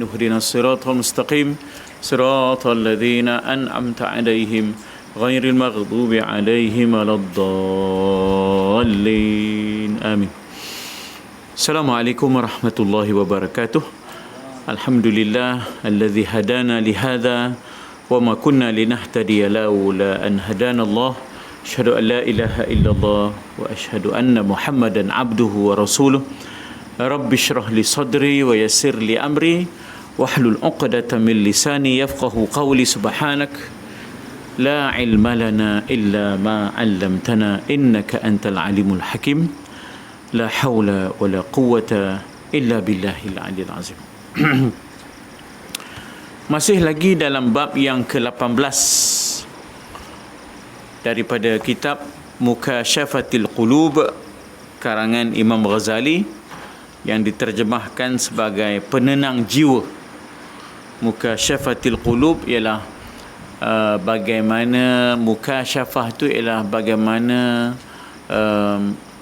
نستعين اهدنا الصراط المستقيم صراط الذين أنعمت عليهم غير المغضوب عليهم ولا الضالين آمين. Assalamualaikum warahmatullahi wabarakatuh. Alhamdulillah alladzi hadana lihadza wa ma kunna linahtadiya laula an hadana Allah. Asyhadu an la ilaha illallah wa asyhadu anna Muhammadan abduhu wa rasuluh. Rabbi shrah li sadri wa yassir li amri wahlul 'uqdatam min lisani yafqahu qawli. Subhanak la ilma lana illa ma 'allamtana innaka antal alimul hakim. La haula wa la quwwata illa billahil aliyil azim. Masih lagi dalam bab yang ke-18 daripada kitab Mukasyafatil Qulub karangan Imam Ghazali yang diterjemahkan sebagai penenang jiwa. Mukasyafatil Qulub ialah bagaimana mukasyafah itu ialah bagaimana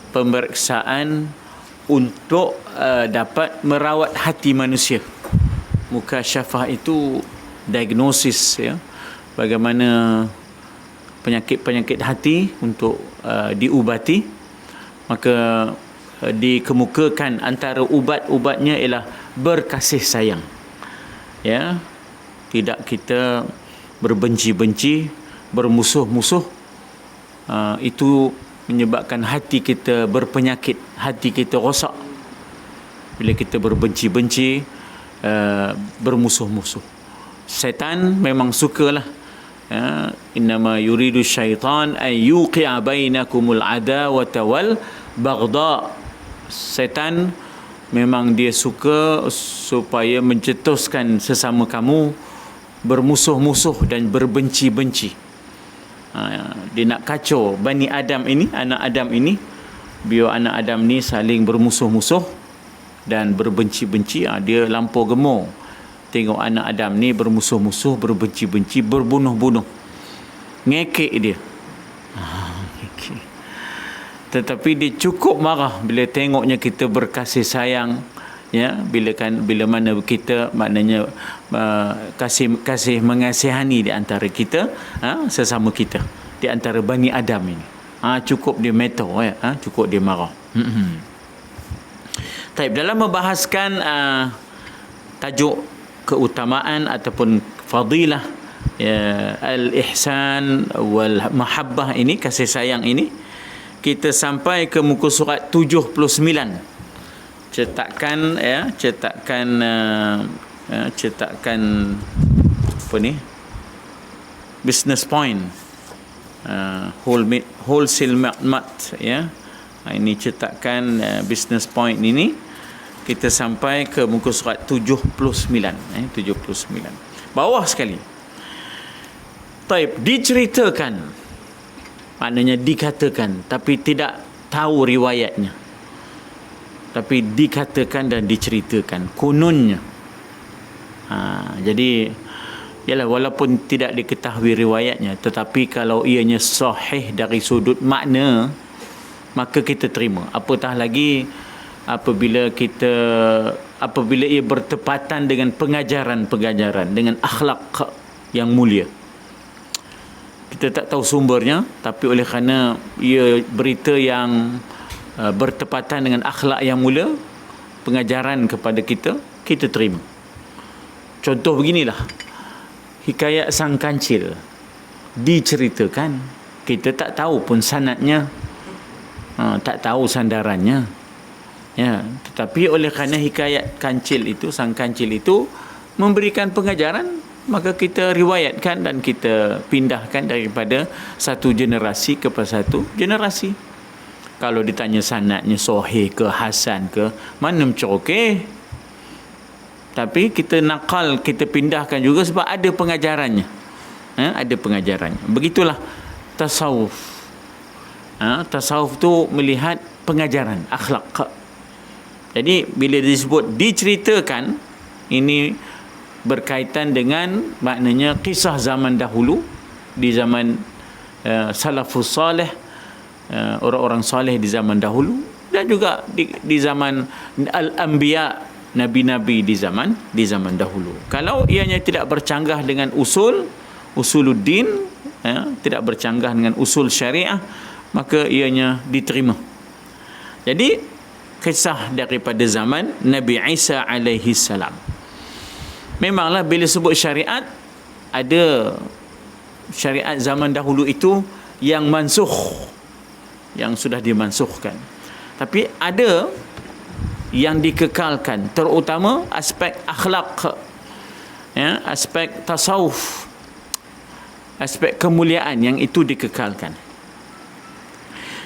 pemeriksaan untuk dapat merawat hati manusia. Mukasyafah itu diagnosis, ya, bagaimana penyakit-penyakit hati untuk diubati. Maka dikemukakan antara ubat-ubatnya ialah berkasih sayang, ya, tidak kita berbenci-benci, bermusuh-musuh. Itu menyebabkan hati kita berpenyakit, hati kita rosak. Bila kita berbenci-benci, bermusuh-musuh. Syaitan memang sukalah, ya, innama yuridu syaitan an yuqi'a bainakumul adawata wal baghdha. Syaitan memang dia suka supaya mencetuskan sesama kamu bermusuh-musuh dan berbenci-benci. Dia nak kacau Bani Adam ini, anak Adam ini, biar anak Adam ni saling bermusuh-musuh dan berbenci-benci. Dia lampau gemuk tengok anak Adam ni bermusuh-musuh, berbenci-benci, berbunuh-bunuh. Ngekek dia. Ngekek. Tetapi dia cukup marah bila tengoknya kita berkasih sayang, ya, bila mana kita maknanya kasih mengasihani di antara kita, sesama kita, di antara Bani Adam ini. Cukup dia meto, ya, cukup dia marah. Taib, dalam membahaskan tajuk keutamaan ataupun fadilah, ya, al-ihsan wal mahabbah ini, kasih sayang ini, kita sampai ke muka surat 79. Cetakan apa ni, Business Point, wholesale mat, ya. Ini cetakan Business Point ini. Kita sampai ke muka surat 79, 79 bawah sekali. Taib, diceritakan, maknanya dikatakan tapi tidak tahu riwayatnya, tapi dikatakan dan diceritakan kononnya. Jadi ialah walaupun tidak diketahui riwayatnya, tetapi kalau ianya sahih dari sudut makna, maka kita terima. Apatah lagi apabila ia bertepatan dengan pengajaran-pengajaran, dengan akhlak yang mulia. Kita tak tahu sumbernya, tapi oleh kerana ia berita yang bertepatan dengan akhlak yang mulia, pengajaran kepada kita, kita terima. Contoh beginilah, hikayat sang kancil diceritakan, kita tak tahu pun sanadnya, tak tahu sandarannya, ya, tetapi oleh kerana hikayat kancil itu, sang kancil itu memberikan pengajaran, maka kita riwayatkan dan kita pindahkan daripada satu generasi kepada satu generasi. Kalau ditanya sanadnya sahih ke hasan ke, mana macam okey, tapi kita nakal, kita pindahkan juga sebab ada pengajarannya, ada pengajarannya. Begitulah tasawuf. Tasawuf tu melihat pengajaran akhlak. Jadi bila disebut diceritakan, ini berkaitan dengan maknanya kisah zaman dahulu, di zaman salafus salih, orang-orang saleh di zaman dahulu, dan juga di zaman al-anbiya, nabi-nabi di zaman dahulu. Kalau ianya tidak bercanggah dengan usuluddin, tidak bercanggah dengan usul syariah, maka ianya diterima. Jadi kisah daripada zaman Nabi Isa alaihi salam. Memanglah bila sebut syariat, ada syariat zaman dahulu itu yang mansukh, yang sudah dimansukhkan. Tapi ada yang dikekalkan, terutama aspek akhlak, aspek tasawuf, aspek kemuliaan, yang itu dikekalkan.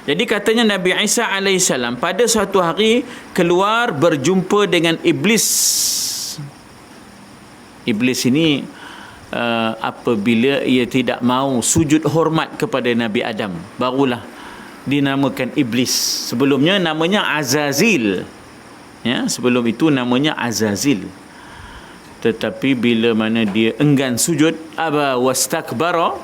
Jadi katanya Nabi Isa alaihissalam pada suatu hari keluar berjumpa dengan iblis. Iblis ini apabila ia tidak mau sujud hormat kepada Nabi Adam, barulah dinamakan iblis. Sebelumnya namanya Azazil. Sebelum itu namanya Azazil. Tetapi bila mana dia enggan sujud, aba wastakbara,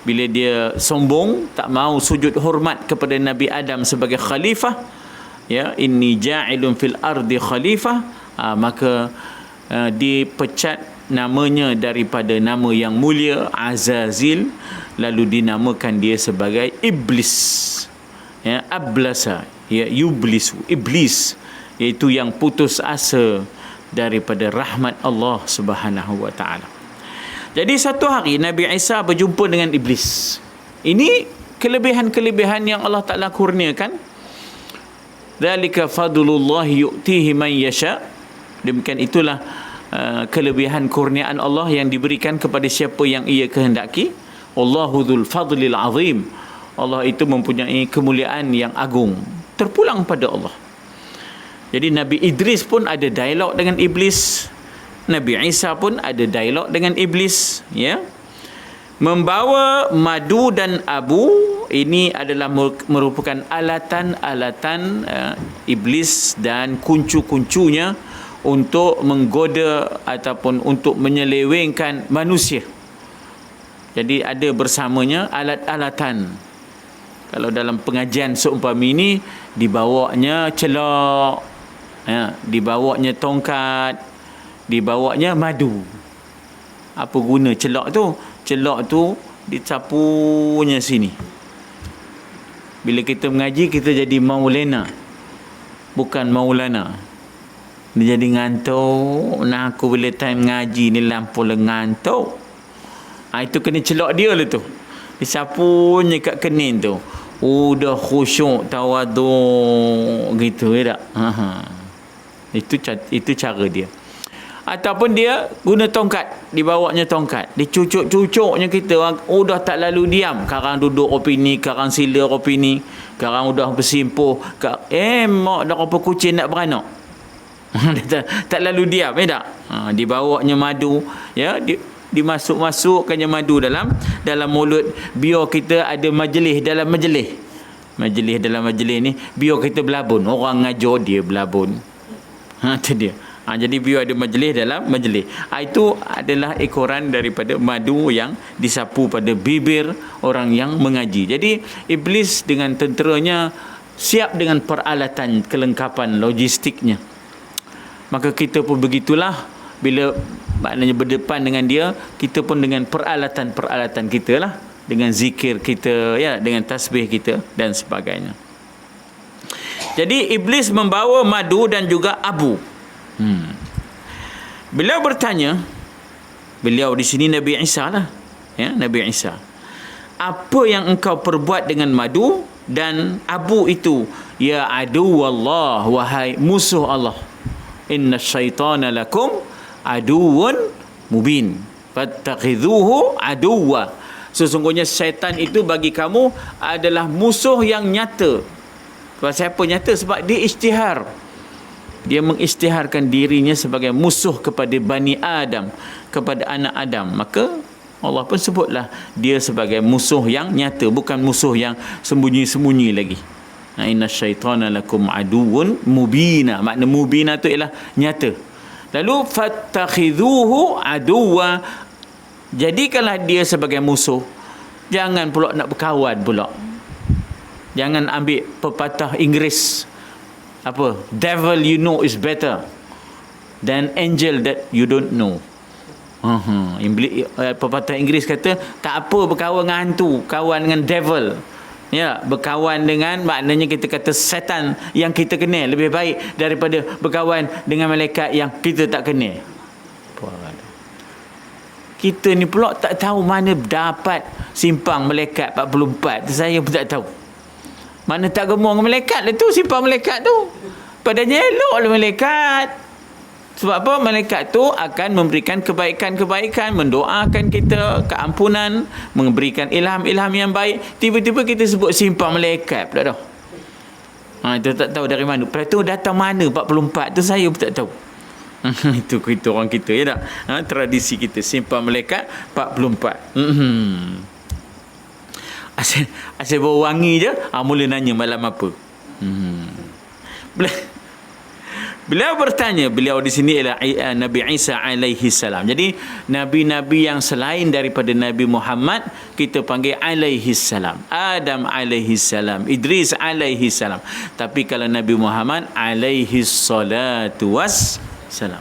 bila dia sombong, tak mau sujud hormat kepada Nabi Adam sebagai khalifah, inni ja'ilun fil ardi khalifah, maka dipecat namanya daripada nama yang mulia Azazil, lalu dinamakan dia sebagai iblis. Ablasa, yublisu, iblis, iaitu yang putus asa daripada rahmat Allah Subhanahu wa taala. Jadi satu hari Nabi Isa berjumpa dengan iblis. Ini kelebihan-kelebihan yang Allah Taala kurniakan. Dzalika fadlullah yu'tihi man yasha. Demikian itulah kelebihan kurniaan Allah yang diberikan kepada siapa yang ia kehendaki. Allahu dzul fadlil azim. Allah itu mempunyai kemuliaan yang agung. Terpulang pada Allah. Jadi Nabi Idris pun ada dialog dengan iblis. Nabi Isa pun ada dialog dengan iblis, Membawa madu dan abu, ini adalah merupakan alatan-alatan iblis dan kuncu-kuncunya untuk menggoda ataupun untuk menyelewengkan manusia. Jadi ada bersamanya alat-alatan. Kalau dalam pengajian seumpama ini, dibawanya celak, dibawanya tongkat, dibawanya madu. Apa guna celak tu? Celak tu dicapunya sini. Bila kita mengaji, kita jadi maulana, bukan maulana. Dia jadi ngantuk. Nah, aku bila time ngaji ni lampu ngantuk. Itu kena celak dia lah tu. Disapunya kat kening tu. Dah khusyuk, tawaduk gitu, tak? Itu cara dia. Ataupun dia guna tongkat, dibawanya tongkat, dicucuk-cucuknya kita, dah tak lalu diam. Karang duduk opini, karang sila opini, karang udah bersimpuh, mak dah apa kucing nak beranak. tak lalu diam, tak? Dibawanya madu, dimasuk-masukkannya madu dalam mulut, biar kita ada majlis dalam majlis ni, biar kita belabun. Orang ngajar dia belabun. Itu dia. Jadi biar ada majlis dalam majlis. Itu adalah ekoran daripada madu yang disapu pada bibir orang yang mengaji. Jadi iblis dengan tenteranya siap dengan peralatan, kelengkapan logistiknya. Maka kita pun begitulah, bila maknanya berdepan dengan dia, kita pun dengan peralatan-peralatan kita lah, dengan zikir kita, dengan tasbih kita dan sebagainya. Jadi iblis membawa madu dan juga abu. Beliau bertanya, beliau di sini Nabi Isa lah, Nabi Isa, apa yang engkau perbuat dengan madu dan abu itu? Ya adu Allah, wahai musuh Allah. Inna syaitana lakum aduun mubin, fattakhidhuhu aduwa. Sesungguhnya syaitan itu bagi kamu adalah musuh yang nyata. Sebab apa nyata? Sebab dia isytihar. Dia mengisytiharkan dirinya sebagai musuh kepada Bani Adam, kepada anak Adam. Maka Allah pun sebutlah dia sebagai musuh yang nyata, bukan musuh yang sembunyi-sembunyi lagi. Inna syaitana lakum aduun mubina. Makna mubina tu ialah nyata. Lalu fattakhidhuhu aduwa, jadikanlah dia sebagai musuh. Jangan pula nak berkawan pula. Jangan ambil pepatah Inggeris, Apa? Devil you know is better than angel that you don't know. Pepatah Inggeris kata, tak apa berkawan dengan hantu, kawan dengan devil. Ya, berkawan dengan, maknanya kita kata setan yang kita kenal lebih baik daripada berkawan dengan malaikat yang kita tak kenal. Kita ni pula tak tahu mana dapat simpang malaikat 44 tu, saya pun tak tahu. Mana tak gemar dengan malaikat lah tu, simpang malaikat tu. Padahal elok lah malaikat. Sebab apa? Malaikat tu akan memberikan kebaikan-kebaikan, mendoakan kita keampunan, memberikan ilham-ilham yang baik. Tiba-tiba kita sebut simpang malaikat pula dah. Itu tak tahu dari mana. Lepas tu datang mana 44 tu, saya pun tak tahu. Itu kita orang kita, ya tak? Tradisi kita simpang malaikat 44. Asyik bau wangi je, mula nanya malam apa. Beliau bertanya, beliau di sini ialah Nabi Isa alaihi salam. Jadi nabi-nabi yang selain daripada Nabi Muhammad kita panggil alaihi salam. Adam alaihi salam, Idris alaihi salam. Tapi kalau Nabi Muhammad alaihi salatu wassalam.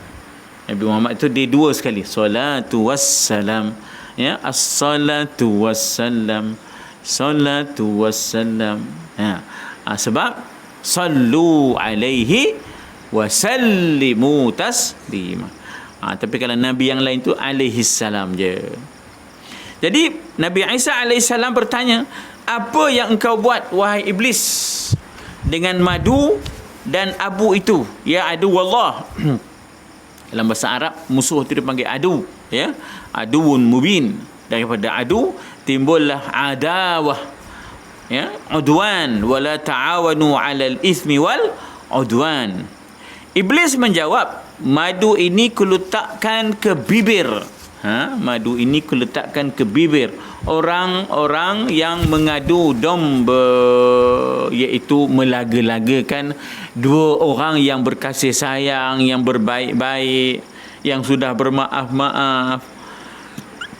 Nabi Muhammad itu dia dua sekali, salatu wassalam. Ya, as-salatu wassalam, salatu wassalam. Ya. Sebab sallu alaihi wasallimu taslima. Tapi kalau Nabi yang lain tu alaihi salam je. Jadi Nabi Isa alaihi salam bertanya, apa yang engkau buat wahai iblis dengan madu dan abu itu? Ya adu wallah. Dalam bahasa Arab musuh itu dipanggil adu, ya. Aduun mubin. Daripada adu timbullah adawah, ya, udwan, wala ta'awanu 'alal itsmi wal udwan. Iblis menjawab, madu ini kuletakkan ke bibir. Madu ini kuletakkan ke bibir orang-orang yang mengadu domba, iaitu melaga-lagakan dua orang yang berkasih sayang, yang berbaik-baik, yang sudah bermaaf-maaf.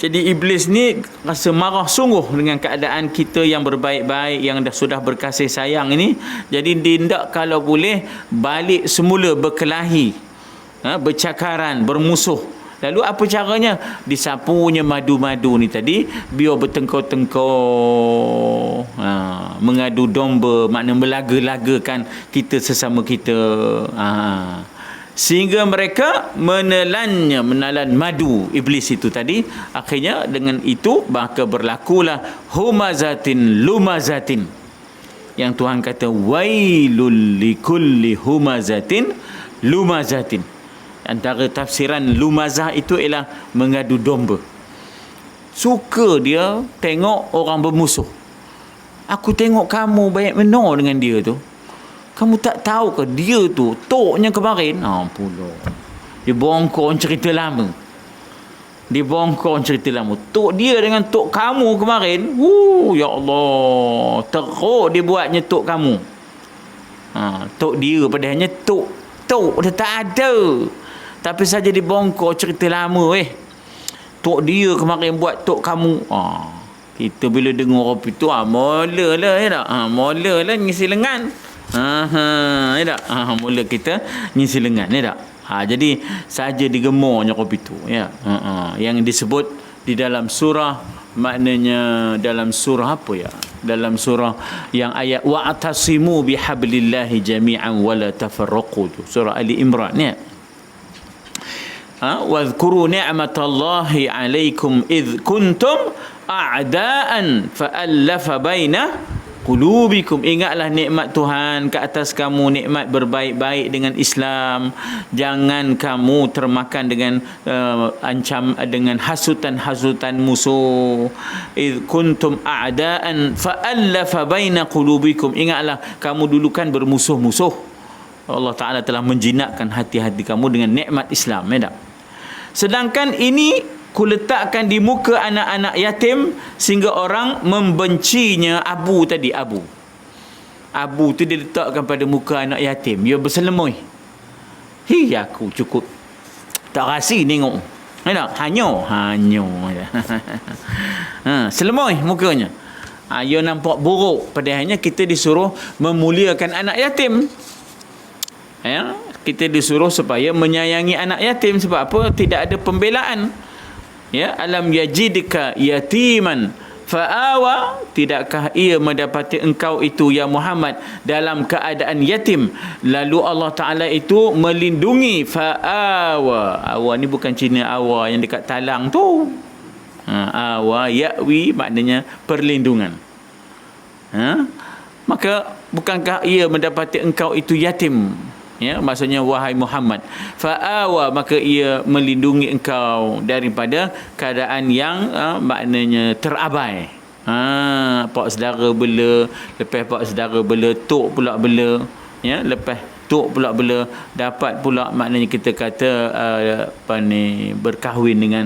Jadi iblis ni rasa marah sungguh dengan keadaan kita yang berbaik-baik, yang sudah berkasih sayang ini. Jadi dia hendak kalau boleh balik semula berkelahi, bercakaran, bermusuh. Lalu apa caranya? Disapunya madu-madu ni tadi, biar bertengkar-tengkar, mengadu domba, makna melaga-lagakan kita sesama kita. Sehingga mereka menelan madu iblis itu tadi. Akhirnya dengan itu maka berlakulah humazatin lumazatin, yang Tuhan kata wailul likulli humazatin lumazatin. Antara tafsiran lumazah itu ialah mengadu domba. Suka dia tengok orang bermusuh. Aku tengok kamu baik menor dengan dia tu. Kamu tak tahu ke dia tu toknya kemarin? Pula dia bongkar cerita lama. Tok dia dengan tok kamu kemarin. Ya Allah, teruk dia buatnya tok kamu. Tok dia padahalnya tok dia tak ada. Tapi saja dibongkar cerita lama. Tok dia kemarin buat tok kamu. Kita bila dengar apa itu, mulalah, ya tak? Mulalah ngisi lengan. Ya tak? Mula kita ngisi lengan, ya tak? Jadi saja digemarnya kopi itu, ya. Yang disebut di dalam surah, maknanya dalam surah apa ya? Dalam surah yang ayat wa'tasimu bihablillahi jami'an wala tafarraqu, surah Ali Imran, ya. Wadhkuru ni'matallahi 'alaikum idh kuntum a'daan fa'allafa baina qulubikum. Ingatlah nikmat Tuhan ke atas kamu, nikmat berbaik-baik dengan Islam. Jangan kamu termakan dengan dengan hasutan-hasutan musuh. Id kuntum a'daan fa'allafa baina qulubikum. Ingatlah kamu dulu kan bermusuh-musuh. Allah Ta'ala telah menjinakkan hati-hati kamu dengan nikmat Islam, ya tak? Sedangkan ini kuletakkan di muka anak-anak yatim sehingga orang membencinya. Abu tadi, abu tu dia letakkan pada muka anak yatim, dia berselemui. Aku cukup tak rasi tengok, ya tak? Hanyo selemui mukanya. Dia nampak buruk. Padahalnya kita disuruh memuliakan anak yatim. Ya, kita disuruh supaya menyayangi anak yatim. Sebab apa? Tidak ada pembelaan. Ya, alam yajidka yatiman fa'awa, tidakkah ia mendapati engkau itu ya Muhammad dalam keadaan yatim, lalu Allah Ta'ala itu melindungi. Fa'awa, awa ni bukan Cina awa yang dekat talang tu. Awa ya'wi maknanya perlindungan. Maka bukankah ia mendapati engkau itu yatim, ya, maksudnya wahai Muhammad, fa'awa, maka ia melindungi engkau daripada keadaan yang maknanya terabai. Pak saudara bela, lepas pak saudara bela, tok pula bela, ya, lepas tok pula bela, dapat pula maknanya kita kata berkahwin dengan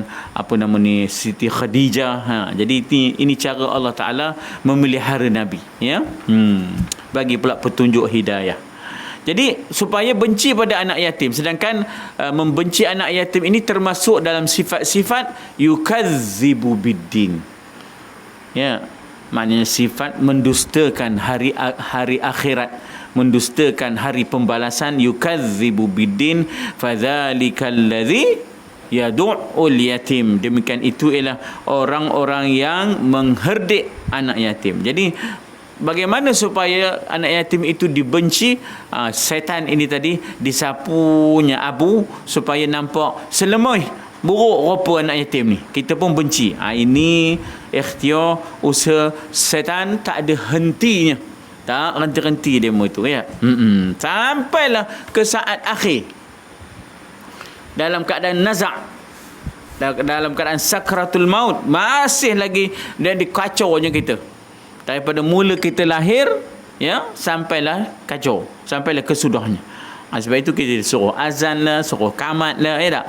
Siti Khadijah. Jadi ini cara Allah Ta'ala memelihara Nabi, ya. Bagi pula petunjuk hidayah. Jadi supaya benci pada anak yatim, sedangkan membenci anak yatim ini termasuk dalam sifat-sifat yukazzibu biddin. Ya, maknanya sifat mendustakan hari akhirat, mendustakan hari pembalasan. Yukazzibu biddin fadzalikal ladzi yadu'ul yatim. Demikian itu ialah orang-orang yang mengherdik anak yatim. Jadi bagaimana supaya anak yatim itu dibenci? Setan ini tadi disapunya abu supaya nampak selemoi buruk rupa anak yatim ni, kita pun benci. Ini ikhtiar usaha setan, tak ada hentinya, tak henti-henti demo itu, ya. Sampailah ke saat akhir dalam keadaan nazak, dalam keadaan sakratul maut, masih lagi dia dikacaunya kita. Daripada mula kita lahir, ya, sampailah kacau, sampailah kesudahnya. Sebab itu kita suruh azan lah, suruh kamat lah, ya tak?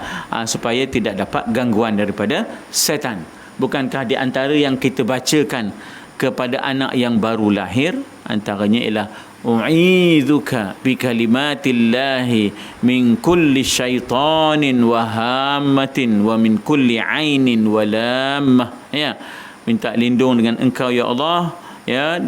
Supaya tidak dapat gangguan daripada setan. Bukankah di antara yang kita bacakan kepada anak yang baru lahir, antaranya ialah u'idzuka bi kalimatillahi min kulli syaitanin wa hammatin wa min kulli ainin wa lammah. Ya, minta lindung dengan engkau ya Allah, ya,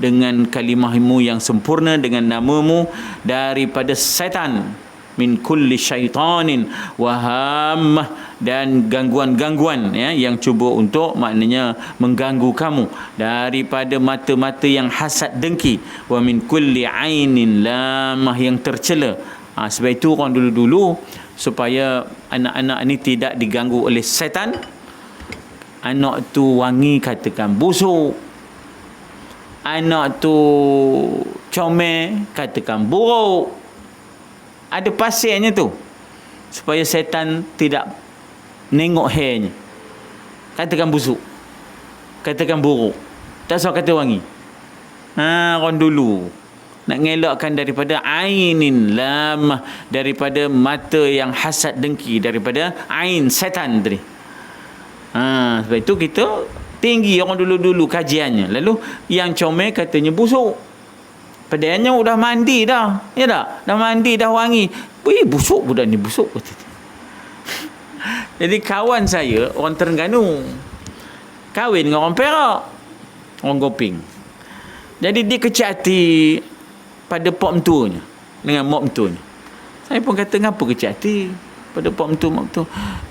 dengan kalimahmu yang sempurna, dengan namamu, daripada setan, min kulli syaitanin wa hammah, dan gangguan-gangguan, ya, yang cuba untuk maknanya mengganggu kamu, daripada mata-mata yang hasad dengki, wa min kulli ainin lamah, yang tercela. Sebab itu orang dulu-dulu, supaya anak-anak ni tidak diganggu oleh setan, anak tu wangi katakan busuk, anak tu comel katakan buruk. Ada pasirnya tu, supaya setan tidak nengok hairnya, katakan busuk, katakan buruk, tak usah kata wangi. Orang dulu nak ngelakkan daripada ainin lamah, daripada mata yang hasad dengki, daripada ain setan tadi. Sebab itu kita tinggi orang dulu-dulu kajiannya. Lalu yang comel katanya busuk, padahalnya udah mandi dah, ya tak? Dah mandi, dah wangi. Busuk budak ni, busuk. Jadi kawan saya orang Terengganu kahwin dengan orang Perak, orang Goping. Jadi dia kecil hati pada pok mentuanya, dengan mak mentuanya. Saya pun kata, ngapa kecil hati pada pok mentu, mak mentu?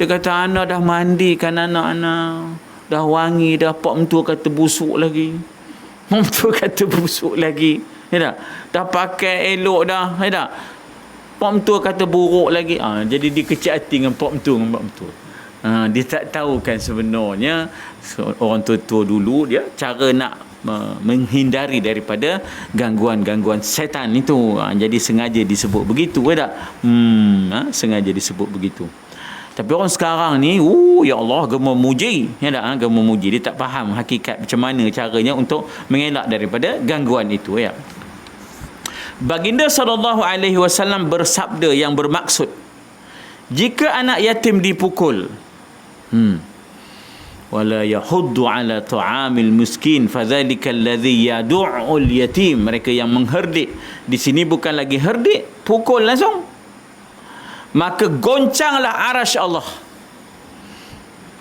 Dia kata, anak dah mandi kan, anak-anak dah wangi dah, pok mentu kata busuk lagi, mak mentu kata busuk lagi, ya tak? Dah pakai elok dah, ya tak? Pak mentua kata buruk lagi. Jadi dia kecil hati dengan pak mentua, dengan mak mentua. Dia tak tahu kan sebenarnya orang tua-tua dulu dia cara nak menghindari daripada gangguan-gangguan setan itu. Jadi sengaja disebut begitu, ya tak? Sengaja disebut begitu. Tapi orang sekarang ni, ya Allah, gemar muji, ya tak? Gemar muji. Dia tak faham hakikat macam mana caranya untuk mengelak daripada gangguan itu, ya. Baginda SAW bersabda yang bermaksud, jika anak yatim dipukul, wala yahuddu ala ta'amil miskin fadhalika alladhi yadu'ul yatim, mereka yang mengherdik. Di sini bukan lagi herdik, pukul langsung, maka goncanglah arasy Allah.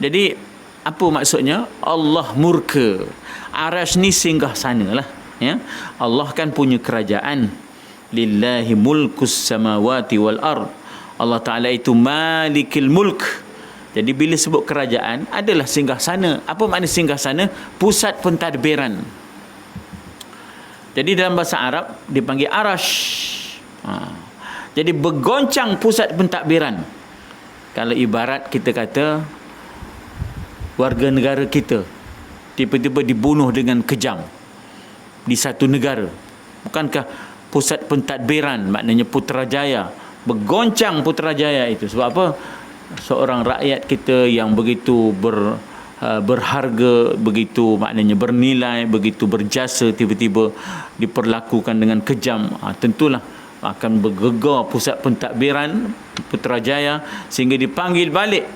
Jadi apa maksudnya? Allah murka. Arasy ni singgah sanalah, ya. Allah kan punya kerajaan, lillahi mulkus samawati wal ard. Allah Ta'ala itu malikil mulk. Jadi bila sebut kerajaan, adalah singgasana. Apa makna singgasana? Pusat pentadbiran. Jadi dalam bahasa Arab dipanggil arash. Jadi bergoncang pusat pentadbiran. Kalau ibarat kita kata warga negara kita tiba-tiba dibunuh dengan kejam di satu negara, bukankah pusat pentadbiran, maknanya Putrajaya, bergoncang Putrajaya itu? Sebab apa? Seorang rakyat kita yang begitu berharga, begitu maknanya bernilai, begitu berjasa, tiba-tiba diperlakukan dengan kejam. Tentulah akan bergegar pusat pentadbiran Putrajaya, sehingga dipanggil balik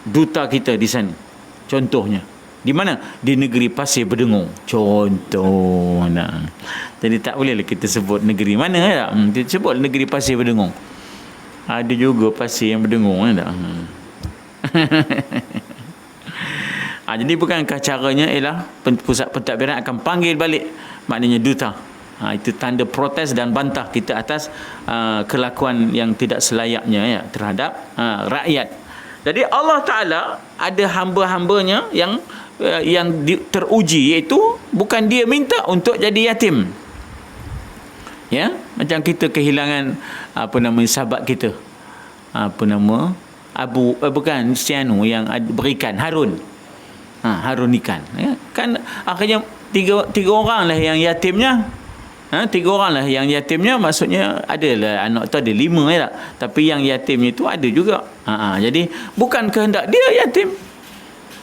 duta kita di sana. Contohnya di mana? Di negeri Pasir Berdengung. Contoh. Jadi tak bolehlah kita sebut negeri mana ya. Kita sebut negeri Pasir Berdengung. Ada juga pasir yang berdengung tak? Jadi bukankah caranya ialah pusat pentadbiran akan panggil balik, maknanya duta. Itu tanda protes dan bantah kita atas kelakuan yang tidak selayaknya ya terhadap rakyat. Jadi Allah Ta'ala ada hamba-hambanya yang teruji, iaitu bukan dia minta untuk jadi yatim. Ya, macam kita kehilangan sahabat kita. Bukan Sianu yang berikan Harun. Harun ikan. Ya, kan akhirnya tiga orang lah yang yatimnya. Tiga orang lah yang yatimnya, maksudnya adalah anak tu ada 5 ya tak? Tapi yang yatimnya itu ada juga. Jadi bukan kehendak dia yatim.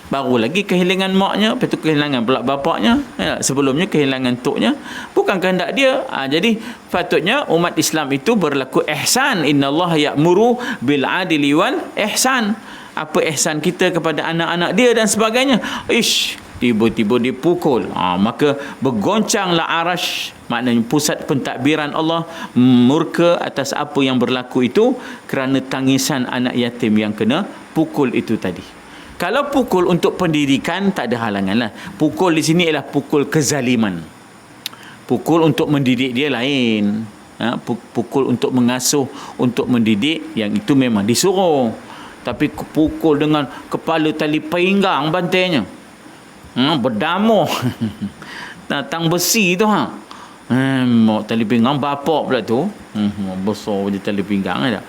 Baru lagi kehilangan maknya, lepas tu kehilangan pula bapaknya, ya, sebelumnya kehilangan tuknya, bukan kehendak dia. Jadi patutnya umat Islam itu berlaku ihsan. Innallaha ya'muru bil adli wal ihsan. Apa ihsan kita kepada anak-anak dia dan sebagainya. Tiba-tiba dipukul. Maka bergoncanglah arash, maknanya pusat pentadbiran Allah, murka atas apa yang berlaku itu kerana tangisan anak yatim yang kena pukul itu tadi. Kalau pukul untuk pendidikan, tak ada halangan lah. Pukul di sini ialah pukul kezaliman. Pukul untuk mendidik dia lain. Pukul untuk mengasuh, untuk mendidik, yang itu memang disuruh. Tapi pukul dengan kepala tali pinggang bantainya, berdamuh tang besi tu tali pinggang bapak pula tu, besar je tali pinggang ada.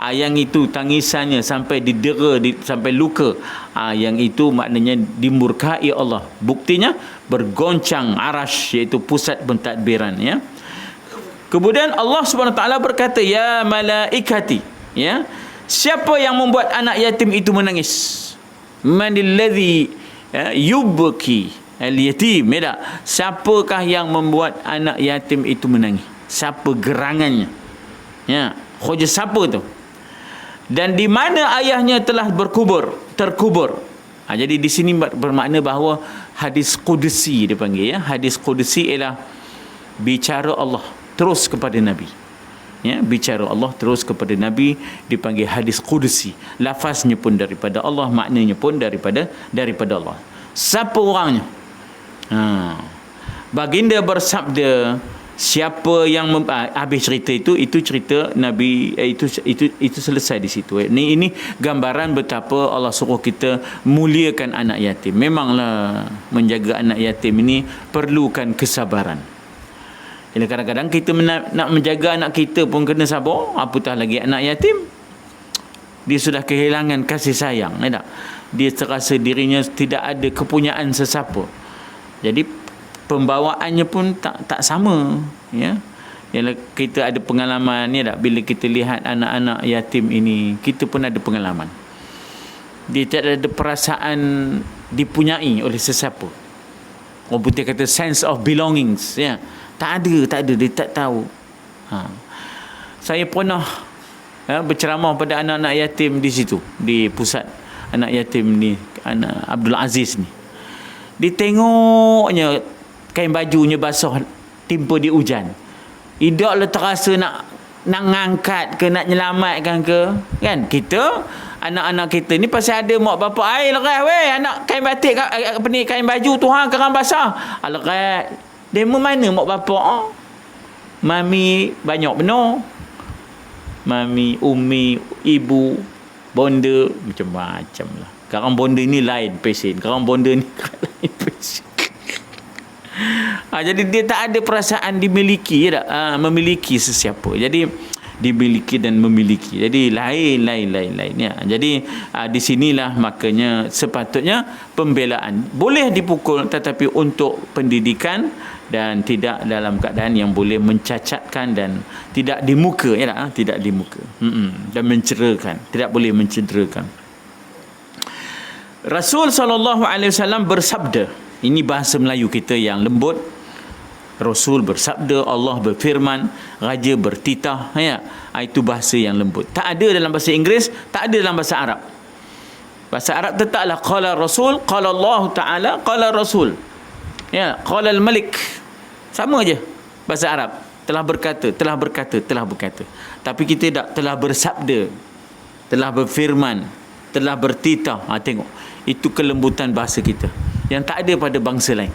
Yang itu tangisannya sampai didera, sampai luka. Yang itu maknanya dimurkai Allah. Buktinya bergoncang arash, iaitu pusat pentadbiran ya. Kemudian Allah Subhanahu Wa Taala berkata, ya malaikati, ya, siapa yang membuat anak yatim itu menangis? Manilladhi yubki al-yatim, ya. Siapakah yang membuat anak yatim itu menangis? Siapa gerangannya? Ya, khoja siapa tu? Dan di mana ayahnya telah terkubur. Jadi di sini bermakna bahawa hadis qudsi dipanggil ya. Hadis qudsi ialah bicara Allah terus kepada Nabi. Ya, bicara Allah terus kepada Nabi dipanggil hadis qudsi. Lafaznya pun daripada Allah, maknanya pun daripada Allah. Siapa orangnya? Baginda bersabda, siapa yang habis cerita itu cerita Nabi, itu selesai di situ. Ini gambaran betapa Allah suruh kita muliakan anak yatim. Memanglah menjaga anak yatim ini perlukan kesabaran. Jadi kadang-kadang kita nak menjaga anak kita pun kena sabar, apatah lagi anak yatim. Dia sudah kehilangan kasih sayang, tak? Dia terasa dirinya tidak ada kepunyaan sesiapa. Jadi pembawaannya pun tak sama ya. Yalah, kita ada pengalaman ya tak, bila kita lihat anak-anak yatim ini, kita pun ada pengalaman. Dia tak ada perasaan dipunyai oleh sesiapa. Orang putih kata sense of belongings ya. Tak ada, dia tak tahu. Saya pernah berceramah pada anak-anak yatim di situ, di pusat anak yatim ni, anak Abdul Aziz ni. Ditengoknya kain bajunya basah, timpa di hujan. Idaklah terasa nak ngangkat ke, nak nyelamatkan ke, kan? Kita anak-anak kita ni pasal ada mak bapak air lekas weh, anak kain batik kain baju tu kerang basah. Lekas demo mana mak bapak? Mami banyak benar. Mami, umi, ibu, bonda, macam-macam lah. Sekarang bonda ni lain pesen. Sekarang bonda ni lain pesen. Jadi dia tak ada perasaan dimiliki, tak? Memiliki sesiapa. Jadi dimiliki dan memiliki. Jadi lain. Ya. Jadi di sinilah makanya sepatutnya pembelaan boleh dipukul, tetapi untuk pendidikan dan tidak dalam keadaan yang boleh mencacatkan dan tidak di muka, ya tak? Tidak di muka. Dan mencederakan. Tidak boleh mencederakan. Rasul SAW bersabda, ini bahasa Melayu kita yang lembut. Rasul bersabda, Allah berfirman, Raja bertitah, ya. Itu bahasa yang lembut. Tak ada dalam bahasa Inggeris, tak ada dalam bahasa Arab. Bahasa Arab tetaplah qala Rasul, qala Allah Ta'ala, qala Rasul. Ya, qala al-Malik. Sama aja bahasa Arab. Telah berkata, telah berkata, telah berkata. Tapi kita tak telah bersabda, telah berfirman, telah bertitah. Tengok. Itu kelembutan bahasa kita yang tak ada pada bangsa lain.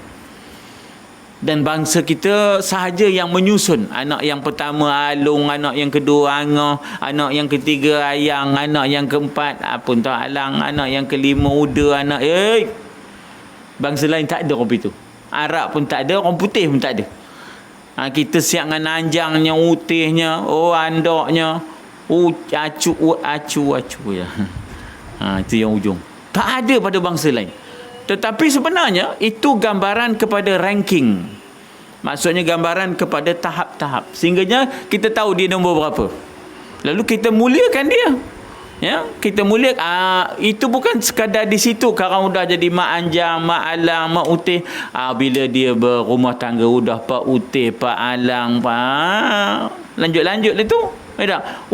Dan bangsa kita sahaja yang menyusun. Anak yang pertama alung, anak yang kedua angah, anak yang ketiga ayang, anak yang keempat pun tak alang, anak yang kelima uda, anak bangsa lain tak ada kopi tu. Arab pun tak ada, orang putih pun tak ada. Kita siap dengan anjangnya, utihnya, andoknya, acu ya. Itu yang ujung. Tak ada pada bangsa lain. Tetapi sebenarnya itu gambaran kepada ranking. Maksudnya gambaran kepada tahap-tahap. Sehingganya kita tahu dia nombor berapa. Lalu kita muliakan dia. Ya, kita muliakan. Itu bukan sekadar di situ. Sekarang sudah jadi mak anjang, mak alang, mak utih. Bila dia berumah tangga sudah pak utih, pak alang, lanjut-lanjut lah tu.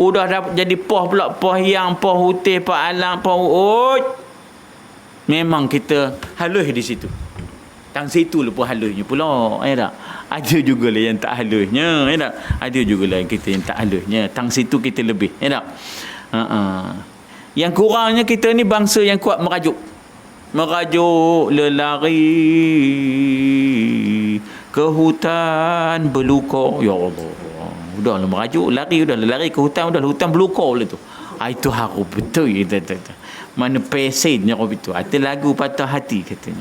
Sudah dapat jadi poh pula, poh yang, poh utih, pak alang, poh memang kita halus di situ. Tang situ lepas halusnya pula, tak? Ada juga lah yang tak halusnya, tak? Ada juga lah kita yang tak halusnya. Tang situ kita lebih, tak? Yang kurangnya kita ni bangsa yang kuat merajuk lelari ke hutan belukar. Ya Allah, udahlah merajuk, lari ke hutan, hutan belukar lah tu. Itu harus betul kita. Mana pesennya kau itu. Ada lagu patah hati katanya.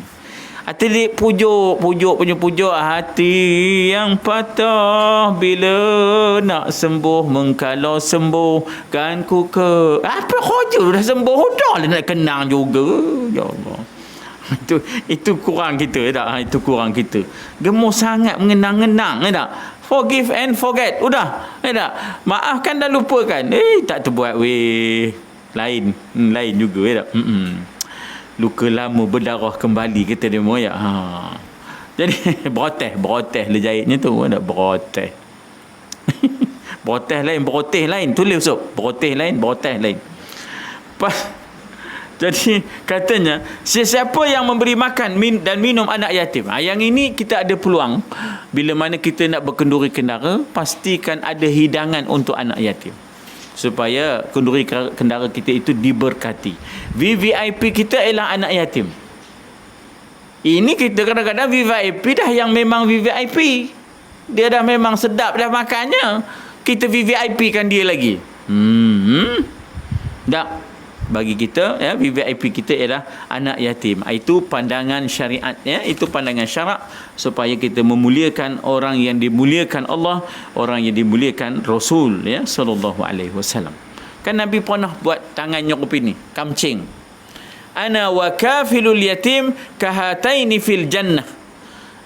Ada pujuk hati yang patah bila nak sembuh, mengkalau sembuh kan ku ke apa khoja dah sembuh dah nak kenang juga. Ya Allah. Itu kurang kita, tak? Itu kurang kita. Gemuk sangat mengenang-enang, tak? Forgive and forget. Udah, tak? Maafkan dan lupakan. Tak terbuat weh. Lain juga, tak? Luka lama berdarah kembali, kata dia moyak. Jadi beroteh lejahitnya tu, ada beroteh. beroteh lain, tulis sob. Beroteh lain. Jadi katanya, sesiapa yang memberi makan dan minum anak yatim. Yang ini kita ada peluang. Bila mana kita nak berkenduri kendara, pastikan ada hidangan untuk anak yatim, supaya kenduri kendara kita itu diberkati. VVIP kita ialah anak yatim. Ini kita kadang-kadang VVIP dah yang memang VVIP. Dia dah memang sedap dah makannya. Kita VVIP kan dia lagi. Tak. Bagi kita, ya, VVIP kita ialah anak yatim. Itu pandangan syariat, ya. Itu pandangan syarak supaya kita memuliakan orang yang dimuliakan Allah, orang yang dimuliakan Rasul, ya, sallallahu alaihi wasallam. Kan Nabi pernah buat tangannya kopi ni, kamcing. Ana wa kafilul yatim kahataini fil jannah.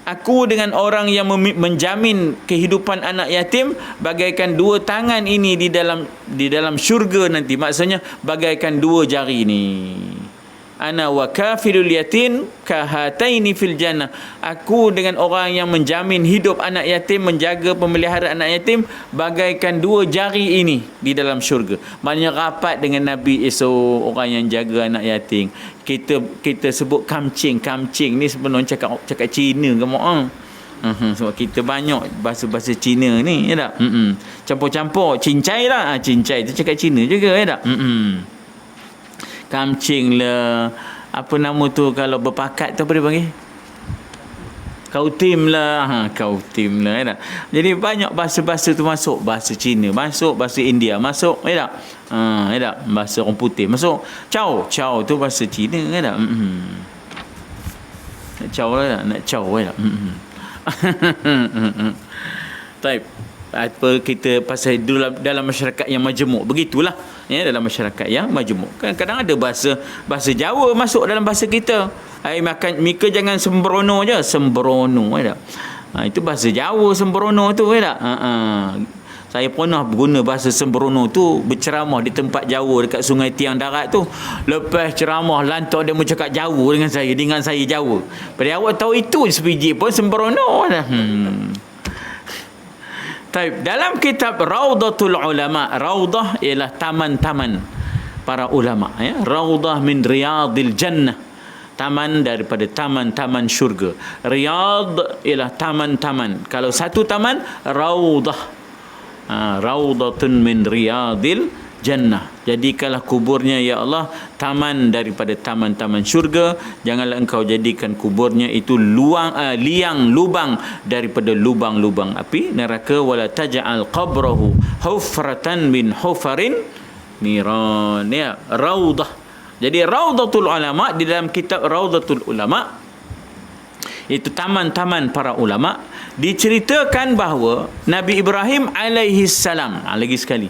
Aku dengan orang yang menjamin kehidupan anak yatim bagaikan dua tangan ini di dalam syurga nanti. Maksudnya bagaikan dua jari ni. Ana wa kafilul yatim kahataini fil jannah. Aku dengan orang yang menjamin hidup anak yatim, menjaga pemeliharaan anak yatim bagaikan dua jari ini di dalam syurga. Maknanya rapat dengan Nabi esok, orang yang jaga anak yatim. Kita sebut kamcing ni sebenarnya cakap Cina ke mak? Sebab kita banyak bahasa-bahasa Cina ni, ya tak? Campur-campur, cincai lah. Cincai tu cakap Cina juga, ya tak? Kamcing lah, apa nama tu kalau berpakat tu, apa dia panggil? Kau tim lah, kau tim lah, ya tak? Jadi banyak bahasa-bahasa tu masuk, bahasa Cina masuk, bahasa India masuk, ya tak? Ya tak? Bahasa orang putih masuk. Ciao, ciao tu bahasa Cina, ya tak? Nak ciao lah tak? Nak ciao, ya tak? Taib. Apa kita pasal dalam masyarakat yang majmuk, begitulah ya, dalam masyarakat yang majmuk. Kadang-kadang ada bahasa Jawa masuk dalam bahasa kita. Ai makan mika jangan sembrono je, sembrono ya tak. Itu bahasa Jawa sembrono tu ya tak. Saya pernah guna bahasa sembrono tu berceramah di tempat Jawa dekat Sungai Tiang Darat tu. Lepas ceramah lantak dia bercakap Jawa dengan saya Jawa. Pada awak tahu itu sebiji pun sembrono dah. Taib. Dalam kitab Raudatul Ulama, Raudah ialah taman-taman para ulama ya. Raudah min riyadil jannah, taman daripada taman-taman syurga. Riyad ialah taman-taman. Kalau satu taman, Raudah. Raudatun min riyadil jannah. Jadikanlah kuburnya ya Allah taman daripada taman-taman syurga. Janganlah engkau jadikan kuburnya itu liang lubang daripada lubang-lubang api neraka. Wala taj'al qabrahu hufratan min hufarin niran. Ya, raudah. Jadi Raudatul Ulama, di dalam kitab Raudatul Ulama, itu taman-taman para ulama, diceritakan bahawa Nabi Ibrahim alaihi salam, lagi sekali,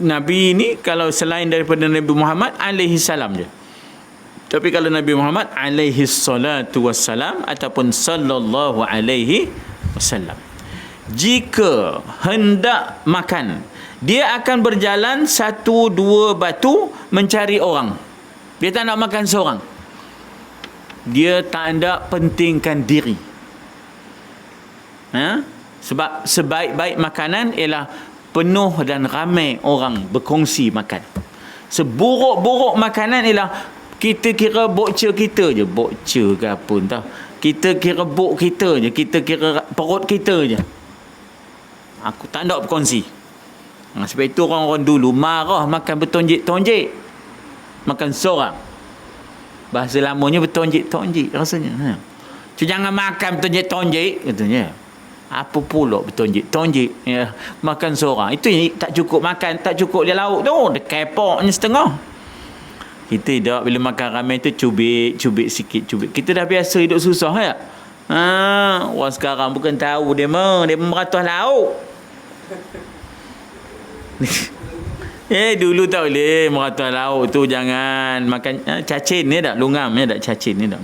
Nabi ini kalau selain daripada Nabi Muhammad alaihi salam je. Tapi kalau Nabi Muhammad alaihi salatu wassalam ataupun sallallahu alaihi wasallam, jika hendak makan, dia akan berjalan 1-2 batu mencari orang. Dia tak nak makan seorang. Dia tak ada pentingkan diri. Sebab sebaik-baik makanan ialah penuh dan ramai orang berkongsi makan. Seburuk-buruk makanan ialah kita kira bokcer kita je. Bokcer ke apa entah. Kita kira bok kita je. Kita kira perut kita je. Aku tak nak berkongsi. Sebab itu orang-orang dulu marah makan bertonjik-tonjik. Makan seorang. Bahasa lamanya bertonjik-tonjik rasanya. Jangan makan bertonjik-tonjik katanya. Apa pula bertonjik-tonjik ya, makan seorang. Itu tak cukup makan, tak cukup dia lauk tu. Dia kepoknya setengah. Kita tidak bila makan ramai tu cubit sikit cubit. Kita dah biasa hidup susah ya. Orang sekarang bukan tahu dia meratus lauk. Dulu tak boleh meratus lauk tu, jangan makan cacing ni tak, lungam ni tak, cacing ni tak.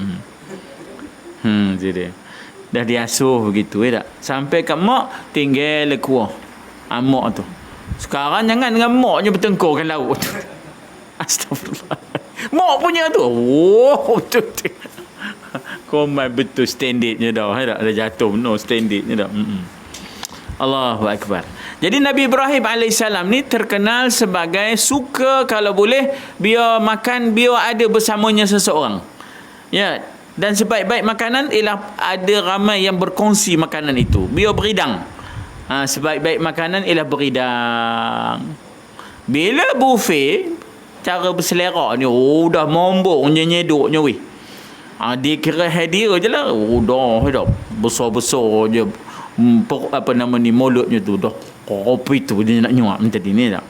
Jadi dah diasuh begitu tak. Sampai kat mak tinggal kuah. Mak tu. Sekarang jangan dengan mak je bertengkurkan lauk tu. Astagfirullah. Mak punya tu. Betul. Komai betul standardnya dah. Dah jatuh no standardnya dah. Allahu Akbar. Jadi Nabi Ibrahim AS ni terkenal sebagai suka kalau boleh biar makan, biar ada bersamanya seseorang. Ya, dan sebaik-baik makanan ialah ada ramai yang berkongsi makanan itu. Biar beridang. Sebaik-baik makanan ialah beridang. Bila buffet, cara berselera ni, dah mombong nyeduknya weh. Dia kira hadiah je lah. Dah besar-besar je. Apa nama ni, mulutnya tu dah kopi tu dia nak nyuap tadi ni tak.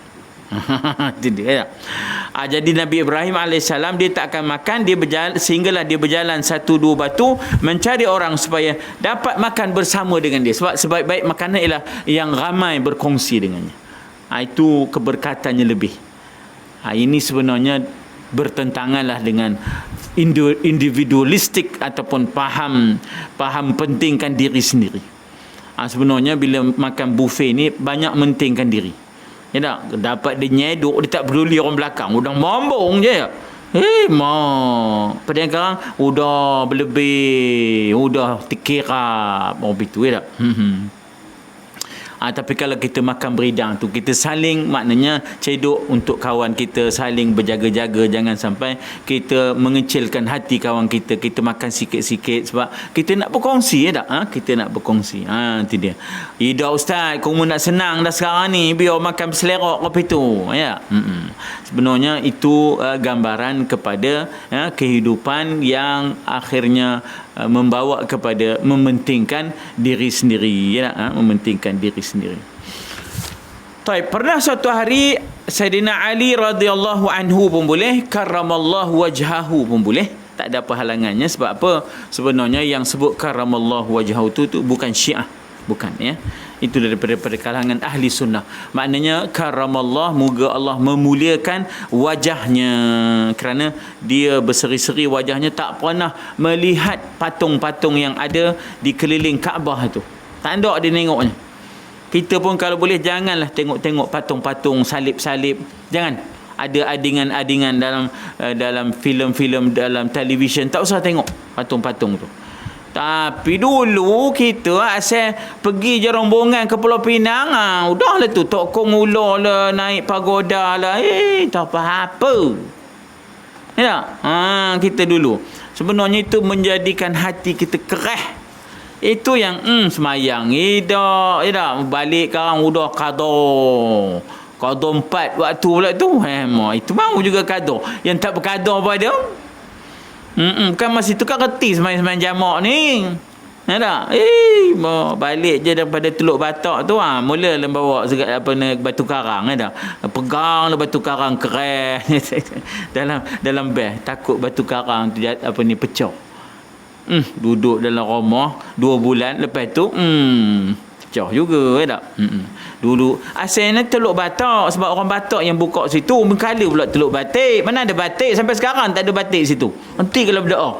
Itu dia. Jadi Nabi Ibrahim AS dia tak akan makan, dia berjalan sehinggalah dia berjalan 1-2 batu mencari orang supaya dapat makan bersama dengan dia. Sebab sebaik-baik makanan ialah yang ramai berkongsi dengannya. Itu keberkatannya lebih. Ini sebenarnya bertentanganlah dengan individualistik ataupun faham pentingkan diri sendiri. Sebenarnya bila makan buffet ni banyak mentingkan diri. Ya tak? Dapat dia nyeduk, dia tak peduli orang belakang. Udah mambung je. Mak. Pada yang sekarang udah berlebih, udah terkirap. Begitu ya tak? Tapi kalau kita makan beridang tu, kita saling, maknanya cedok untuk kawan kita, saling berjaga-jaga, jangan sampai kita mengecilkan hati kawan kita. Kita makan sikit-sikit sebab kita nak berkongsi ya tak? Kita nak berkongsi. Itu dia. Ida ustaz, kamu nak senang dah sekarang ni, biar makan berselerok kopi tu. Ya. Sebenarnya itu gambaran kepada kehidupan yang akhirnya membawa kepada mementingkan diri sendiri, ya, mementingkan diri sendiri. Taib, pernah suatu hari Sayyidina Ali radhiyallahu anhu pun boleh, karramallahu wajhahu pun boleh, tak ada apa halangannya. Sebab apa? Sebenarnya yang sebut karramallahu wajhahu tu bukan Syiah, bukan, ya. Itu daripada kalangan ahli sunnah. Maknanya karamallah, moga Allah memuliakan wajahnya, kerana dia berseri-seri wajahnya, tak pernah melihat patung-patung yang ada di keliling Kaabah tu. Tak ada dia tengoknya. Kita pun kalau boleh janganlah tengok patung-patung, salib-salib. Jangan. Ada adingan-adingan dalam filem-filem, dalam televisyen, tak usah tengok patung-patung tu. Tapi dulu kita asal pergi je rombongan ke Pulau Pinang, udahlah tu tokong ular lah, naik pagoda lah, tak apa-apa. Ya, kita dulu sebenarnya itu menjadikan hati kita kerah. Itu yang semayang ida balik sekarang udah qada 4 waktu pula tu. Itu mau juga qada. Yang tak berqada pada bukan masa tu kan reti semain jamak ni. Ya tak? Balik je daripada Teluk Batak tu, mula bawa batu karang, ya tak? Pegang batu karang keras dalam beg, takut batu karang tu pecah. Duduk dalam rumah 2 bulan, lepas tu pecah juga, ya tak? Dulu asalnya Teluk Batak, sebab orang Batak yang buka situ, mengkala pula Teluk Batik. Mana ada batik, sampai sekarang tak ada batik situ. Nanti kalau berdoa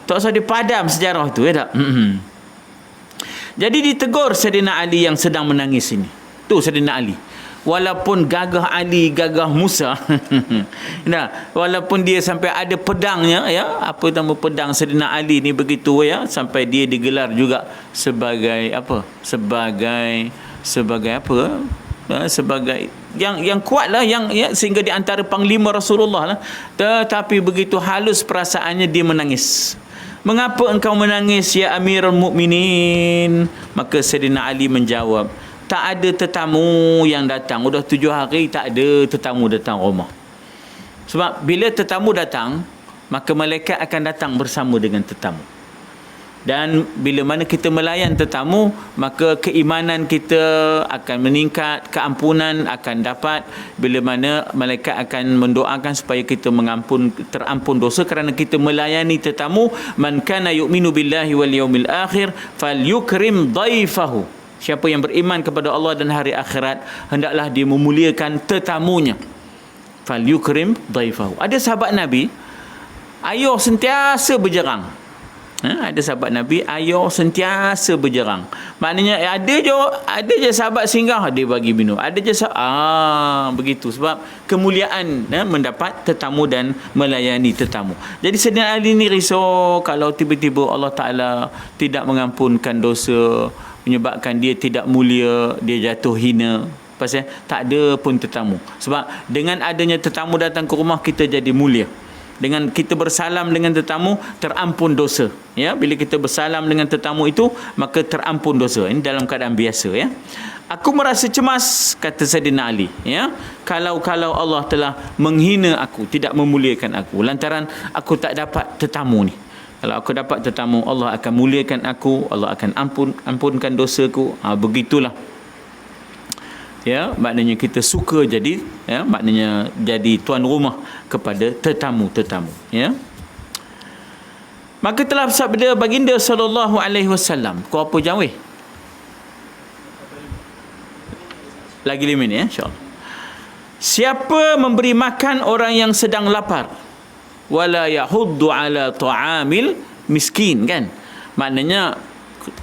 tak usah dipadam sejarah tu, ya tak? Jadi ditegur Sayyidina Ali yang sedang menangis ini. Tu Sayyidina Ali, walaupun gagah Ali, gagah Musa nah, walaupun dia sampai ada pedangnya, ya, apa nama pedang Sayyidina Ali ni begitu, ya, sampai dia digelar juga sebagai apa? Sebagai apa? Sebagai yang kuat lah, yang sehingga di antara panglima Rasulullah lah. Tetapi begitu halus perasaannya, dia menangis. Mengapa engkau menangis, ya Amirul Mukminin? Maka Sayyidina Ali menjawab, tak ada tetamu yang datang. Udah 7 hari tak ada tetamu datang rumah. Sebab bila tetamu datang, maka malaikat akan datang bersama dengan tetamu. Dan bila mana kita melayan tetamu, maka keimanan kita akan meningkat, keampunan akan dapat. Bila mana malaikat akan mendoakan supaya kita terampun dosa kerana kita melayani tetamu. Man kana yu'minu billahi wal yaumil akhir falyukrim dhaifahu. Siapa yang beriman kepada Allah dan hari akhirat, hendaklah dia memuliakan tetamunya. Falyukrim dhaifahu. Ada sahabat Nabi, ayah sentiasa berjerang. Ada sahabat Nabi, ayah sentiasa berjerang. Maknanya ada je sahabat singgah, dia bagi minum. Ada je begitu. Sebab kemuliaan mendapat tetamu dan melayani tetamu. Jadi Sayyidina Ali ni risau kalau tiba-tiba Allah Ta'ala tidak mengampunkan dosa, menyebabkan dia tidak mulia, dia jatuh hina. Pasal tak ada pun tetamu. Sebab dengan adanya tetamu datang ke rumah, kita jadi mulia. Dengan kita bersalam dengan tetamu, terampun dosa, ya. Bila kita bersalam dengan tetamu itu, maka terampun dosa. Ini dalam keadaan biasa, ya. Aku merasa cemas, kata Sayyidina Ali, ya, kalau Allah telah menghina aku, tidak memuliakan aku, lantaran aku tak dapat tetamu ni. Kalau aku dapat tetamu, Allah akan muliakan aku, Allah akan ampunkan dosaku. Begitulah, ya, maknanya kita suka jadi, ya, maknanya jadi tuan rumah kepada tetamu-tetamu, ya. Maka telah sabda baginda sallallahu alaihi wasallam, kau apa jam weh? Lagi 5 minit, ya, insya-Allah. Siapa memberi makan orang yang sedang lapar, wala yahuddu ala ta'amil miskin, kan? Maknanya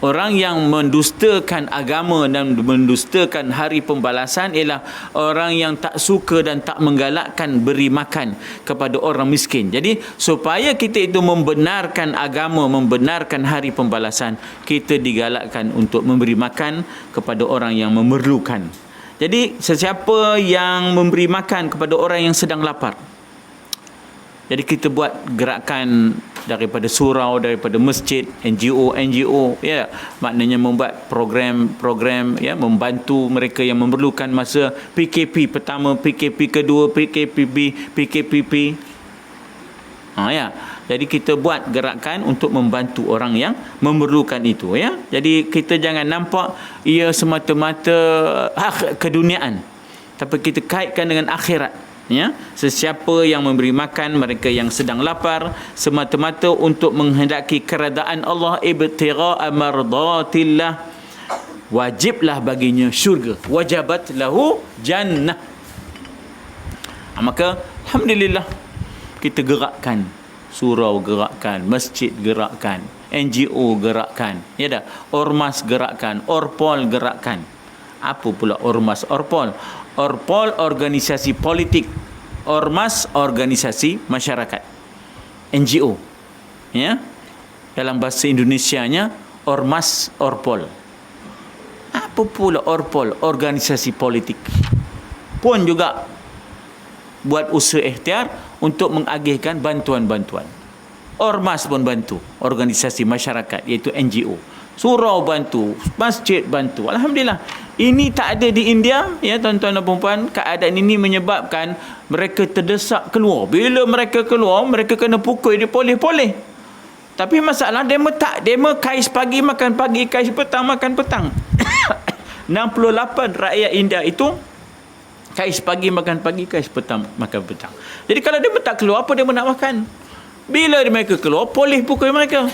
orang yang mendustakan agama dan mendustakan hari pembalasan ialah orang yang tak suka dan tak menggalakkan beri makan kepada orang miskin. Jadi supaya kita itu membenarkan agama, membenarkan hari pembalasan, kita digalakkan untuk memberi makan kepada orang yang memerlukan. Jadi sesiapa yang memberi makan kepada orang yang sedang lapar, jadi kita buat gerakan daripada surau, daripada masjid, NGO, ya, maknanya membuat program, ya, membantu mereka yang memerlukan masa PKP pertama, PKP kedua, PKPB, ya. Jadi kita buat gerakan untuk membantu orang yang memerlukan itu, ya. Jadi kita jangan nampak ia semata-mata keduniaan, tapi kita kaitkan dengan akhirat, ya. Sesiapa yang memberi makan mereka yang sedang lapar semata-mata untuk menghendaki keredaan Allah, ibtigha'a mardatillah, wajiblah baginya syurga, wajabat lahu jannah. Maka alhamdulillah kita gerakkan surau, gerakkan masjid, gerakkan NGO, gerakkan, ya dah, ormas gerakkan, orpol gerakkan. Apa pula ormas, orpol? Orpol organisasi politik, ormas organisasi masyarakat, NGO, ya. Dalam bahasa Indonesianya ormas, orpol. Apa pula orpol? Organisasi politik pun juga buat usaha ikhtiar untuk mengagihkan bantuan-bantuan. Ormas pun bantu, organisasi masyarakat iaitu NGO. Surau bantu, masjid bantu. Alhamdulillah. Ini tak ada di India, ya tuan-tuan dan puan-puan. Keadaan ini menyebabkan mereka terdesak keluar. Bila mereka keluar, mereka kena pukul, dia poleh-poleh. Tapi masalah demo tak, demo kais pagi makan pagi, kais petang makan petang. 68 rakyat India itu kais pagi makan pagi, kais petang makan petang. Jadi kalau dia tak keluar, apa dia nak makan? Bila mereka keluar, polis pukul mereka.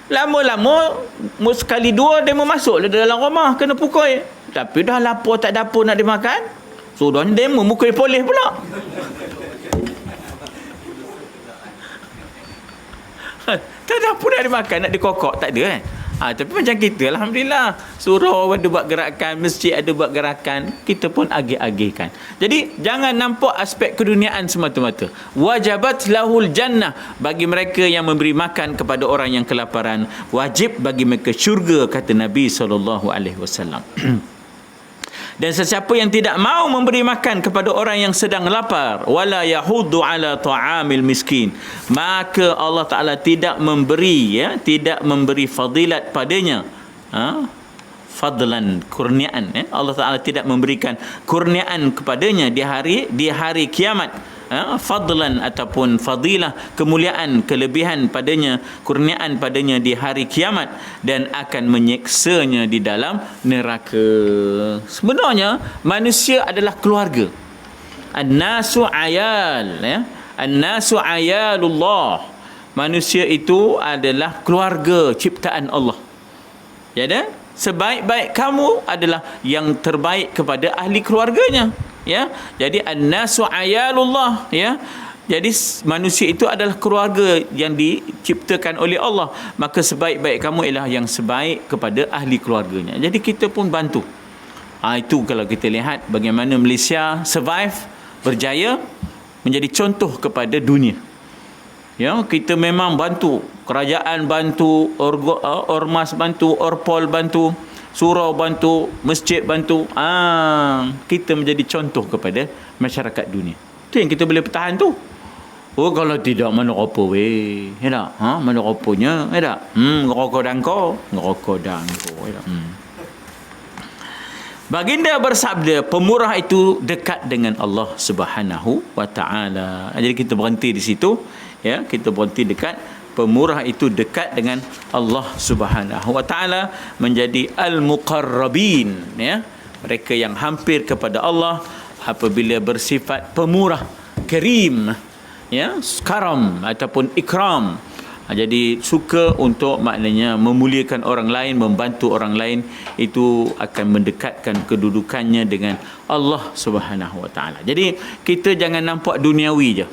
Lama-lama sekali dua dia masuk dalam rumah kena pukul. Tapi dah lapar tak ada apa nak dimakan, sudah dia memukul polis pula. Tak ada apa nak dimakan, nak dikokok tak ada kan. Tapi macam kita, alhamdulillah, surau ada buat gerakan, masjid ada buat gerakan, kita pun agih-agihkan. Jadi jangan nampak aspek keduniaan semata-mata. Wajabat lahul jannah, bagi mereka yang memberi makan kepada orang yang kelaparan, wajib bagi mereka syurga, kata Nabi SAW. Dan sesiapa yang tidak mau memberi makan kepada orang yang sedang lapar, wala yahuddu ala ta'amil miskin, maka Allah Ta'ala tidak memberi, ya, tidak memberi fadilat padanya, fadlan, kurniaan, ya. Allah Ta'ala tidak memberikan kurniaan kepadanya di hari kiamat, fadlan ataupun fadilah, kemuliaan, kelebihan padanya, kurniaan padanya di hari kiamat, dan akan menyiksanya di dalam neraka. Sebenarnya manusia adalah keluarga. An-nasu ayal, ya. An-nasu ayalullah. Manusia itu adalah keluarga ciptaan Allah. Ya dah? Sebaik-baik kamu adalah yang terbaik kepada ahli keluarganya, ya. Jadi an-nasu ayalullah, ya. Jadi manusia itu adalah keluarga yang diciptakan oleh Allah, maka sebaik-baik kamu ialah yang sebaik kepada ahli keluarganya. Jadi kita pun bantu. Itu kalau kita lihat bagaimana Malaysia survive, berjaya, menjadi contoh kepada dunia. Ya, kita memang bantu, kerajaan bantu, ormas bantu, orpol bantu, surau bantu, masjid bantu. Kita menjadi contoh kepada masyarakat dunia. Itu yang kita boleh pertahan tu. Oh, kalau tidak, mana apa weh? Ya tak? Mana apanya? Ya tak? Ngerokok dangko, ya tak? Baginda bersabda, pemurah itu dekat dengan Allah Subhanahu wa taala. Jadi kita berhenti di situ, ya. Kita berhenti dekat pemurah itu dekat dengan Allah Subhanahu wa taala, menjadi al-muqarrabin, ya. Mereka yang hampir kepada Allah apabila bersifat pemurah, karim, ya, karam ataupun ikram. Jadi suka untuk maknanya memuliakan orang lain, membantu orang lain, itu akan mendekatkan kedudukannya dengan Allah Subhanahu wa taala. Jadi kita jangan nampak duniawi je,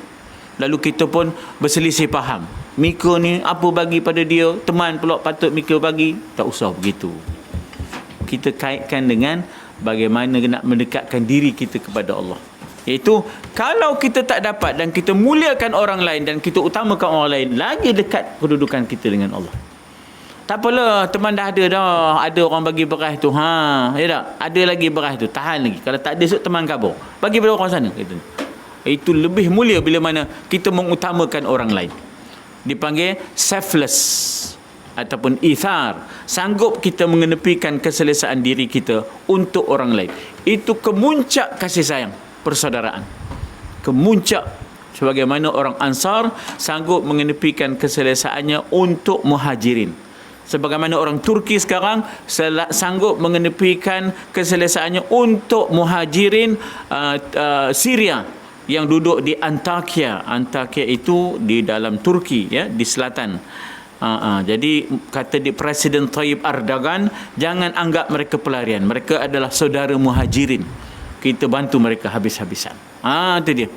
lalu kita pun berselisih faham. Mika ni apa bagi pada dia, teman pula patut Mika bagi. Tak usah begitu. Kita kaitkan dengan bagaimana nak mendekatkan diri kita kepada Allah. Iaitu kalau kita tak dapat dan kita muliakan orang lain dan kita utamakan orang lain, lagi dekat kedudukan kita dengan Allah. Tak apalah, teman dah ada dah, ada orang bagi beras tu, ya tak? Ada lagi beras tu, tahan lagi. Kalau tak ada esok teman kabur, bagi pada orang sana gitu. Itu lebih mulia bila mana kita mengutamakan orang lain. Dipanggil selfless ataupun ithar. Sanggup kita mengenepikan keselesaan diri kita untuk orang lain. Itu kemuncak kasih sayang persaudaraan, kemuncak Sebagaimana orang Ansar sanggup mengenepikan keselesaannya untuk muhajirin. Sebagaimana orang Turki sekarang sanggup mengenepikan keselesaannya untuk muhajirin Syria yang duduk di Antakya. Antakya itu di dalam Turki, ya, di selatan. Jadi kata di Presiden Tayyip Erdogan, jangan anggap mereka pelarian. Mereka adalah saudara muhajirin. Kita bantu mereka habis-habisan. Itu dia.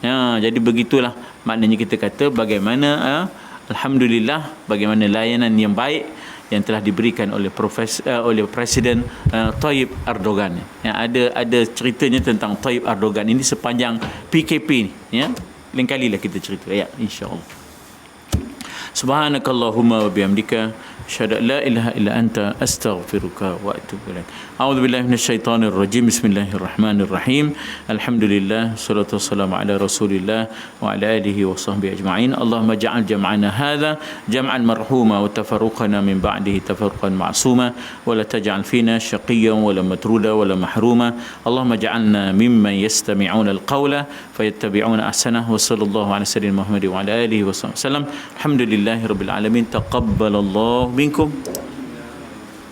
Ya, jadi begitulah maknanya kita kata bagaimana alhamdulillah bagaimana layanan yang baik yang telah diberikan oleh oleh Presiden Tayyip Erdogan. Ya, ada ceritanya tentang Tayyip Erdogan ini sepanjang PKP ni, ya. Lain kalilah kita cerita, ya, insya-Allah. Subhanakallahumma wa bihamdika asyhadu an la ilaha illa anta astaghfiruka wa atubu ilaik. A'udzu billahi minasyaitonir rajim. Bismillahirrahmanirrahim. Alhamdulillah, salatu wassalamu ala Rasulillah wa ala alihi wa sahbihi ajma'in. Allahumma ja'al jam'ana hadha jam'an marhuma wa tafarruqana min ba'dihi tafarruqan ma'suma wa la taj'al fina shaqiyyan wa la matruda wa la mahruma. Allahumma ja'alna mimman yastami'una al-qawla fayattabi'una ahsanahu. Wa sallallahu ala sayyidina Muhammad wa ala alihi wa sallam. Alhamdulillah rabbil alamin. Taqabbalallahu minkum